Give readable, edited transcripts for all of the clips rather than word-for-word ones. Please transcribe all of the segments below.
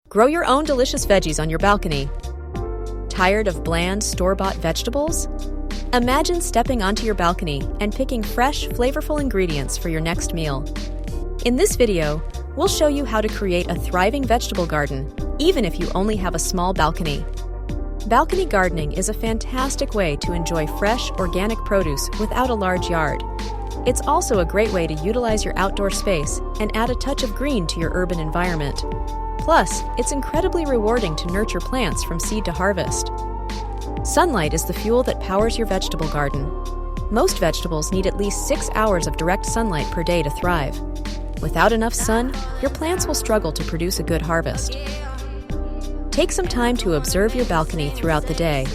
Grow your own delicious veggies on your balcony. Tired of bland, store-bought vegetables? Imagine stepping onto your balcony and picking fresh, flavorful ingredients for your next meal. In this video, we'll show you how to create a thriving vegetable garden, even if you only have a small balcony. Balcony gardening is a fantastic way to enjoy fresh, organic produce without a large yard. It's also a great way to utilize your outdoor space and add a touch of green to your urban environment. Plus, it's incredibly rewarding to nurture plants from seed to harvest. Sunlight is the fuel that powers your vegetable garden. Most vegetables need at least 6 hours of direct sunlight per day to thrive. Without enough sun, your plants will struggle to produce a good harvest. Take some time to observe your balcony throughout the day.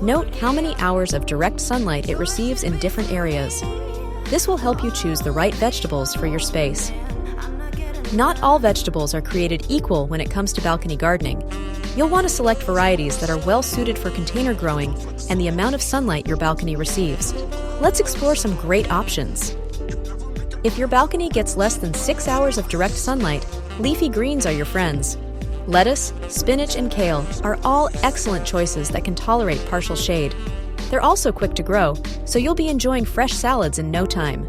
Note how many hours of direct sunlight it receives in different areas. This will help you choose the right vegetables for your space. Not all vegetables are created equal when it comes to balcony gardening. You'll want to select varieties that are well suited for container growing and the amount of sunlight your balcony receives. Let's explore some great options. If your balcony gets less than 6 hours of direct sunlight, leafy greens are your friends. Lettuce, spinach, and kale are all excellent choices that can tolerate partial shade. They're also quick to grow, so you'll be enjoying fresh salads in no time.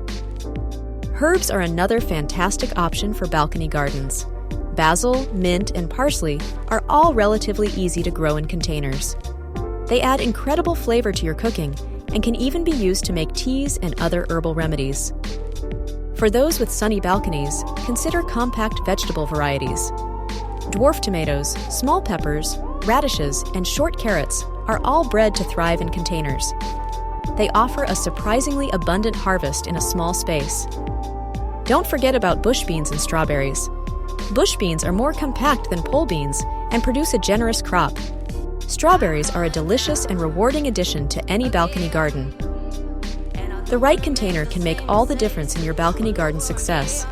Herbs are another fantastic option for balcony gardens. Basil, mint, and parsley are all relatively easy to grow in containers. They add incredible flavor to your cooking and can even be used to make teas and other herbal remedies. For those with sunny balconies, consider compact vegetable varieties. Dwarf tomatoes, small peppers, radishes, and short carrots are all bred to thrive in containers. They offer a surprisingly abundant harvest in a small space. Don't forget about bush beans and strawberries. Bush beans are more compact than pole beans and produce a generous crop. Strawberries are a delicious and rewarding addition to any balcony garden. The right container can make all the difference in your balcony garden success.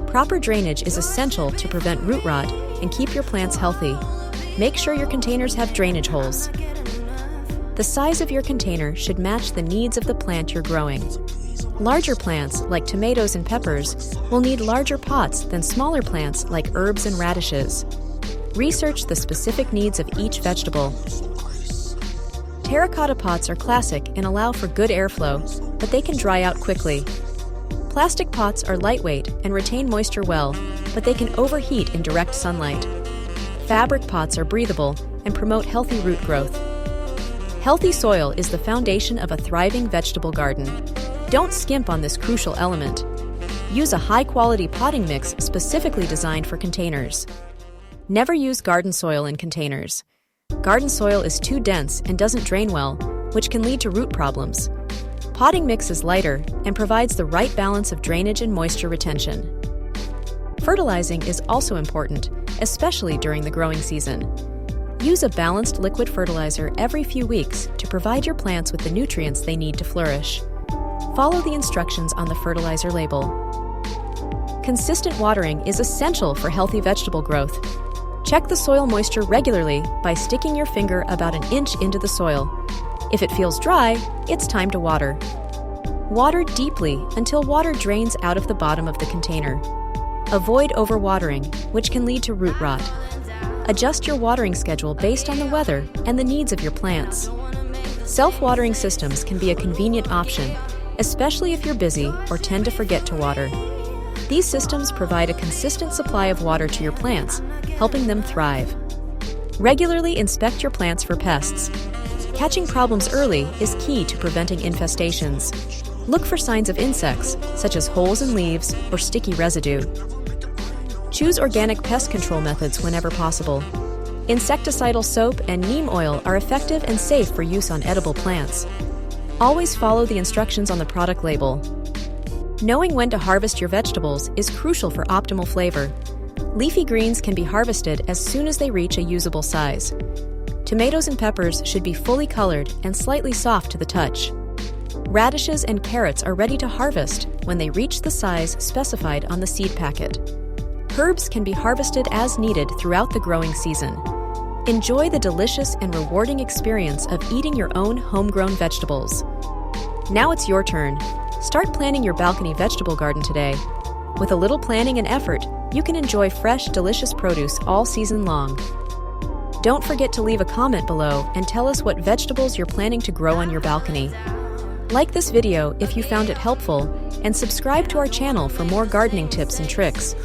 Proper drainage is essential to prevent root rot and keep your plants healthy. Make sure your containers have drainage holes. The size of your container should match the needs of the plant you're growing. Larger plants, like tomatoes and peppers, will need larger pots than smaller plants like herbs and radishes. Research the specific needs of each vegetable. Terracotta pots are classic and allow for good airflow, but they can dry out quickly. Plastic pots are lightweight and retain moisture well, but they can overheat in direct sunlight. Fabric pots are breathable and promote healthy root growth. Healthy soil is the foundation of a thriving vegetable garden. Don't skimp on this crucial element. Use a high-quality potting mix specifically designed for containers. Never use garden soil in containers. Garden soil is too dense and doesn't drain well, which can lead to root problems. Potting mix is lighter and provides the right balance of drainage and moisture retention. Fertilizing is also important, especially during the growing season. Use a balanced liquid fertilizer every few weeks to provide your plants with the nutrients they need to flourish. Follow the instructions on the fertilizer label. Consistent watering is essential for healthy vegetable growth. Check the soil moisture regularly by sticking your finger about an inch into the soil. If it feels dry, it's time to water. Water deeply until water drains out of the bottom of the container. Avoid overwatering, which can lead to root rot. Adjust your watering schedule based on the weather and the needs of your plants. Self-watering systems can be a convenient option, especially if you're busy or tend to forget to water. These systems provide a consistent supply of water to your plants, helping them thrive. Regularly inspect your plants for pests. Catching problems early is key to preventing infestations. Look for signs of insects, such as holes in leaves or sticky residue. Choose organic pest control methods whenever possible. Insecticidal soap and neem oil are effective and safe for use on edible plants. Always follow the instructions on the product label. Knowing when to harvest your vegetables is crucial for optimal flavor. Leafy greens can be harvested as soon as they reach a usable size. Tomatoes and peppers should be fully colored and slightly soft to the touch. Radishes and carrots are ready to harvest when they reach the size specified on the seed packet. Herbs can be harvested as needed throughout the growing season. Enjoy the delicious and rewarding experience of eating your own homegrown vegetables. Now it's your turn. Start planning your balcony vegetable garden today. With a little planning and effort, you can enjoy fresh, delicious produce all season long. Don't forget to leave a comment below and tell us what vegetables you're planning to grow on your balcony. Like this video if you found it helpful, and subscribe to our channel for more gardening tips and tricks.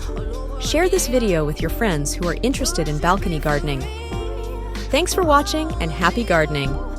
Share this video with your friends who are interested in balcony gardening. Thanks for watching and happy gardening!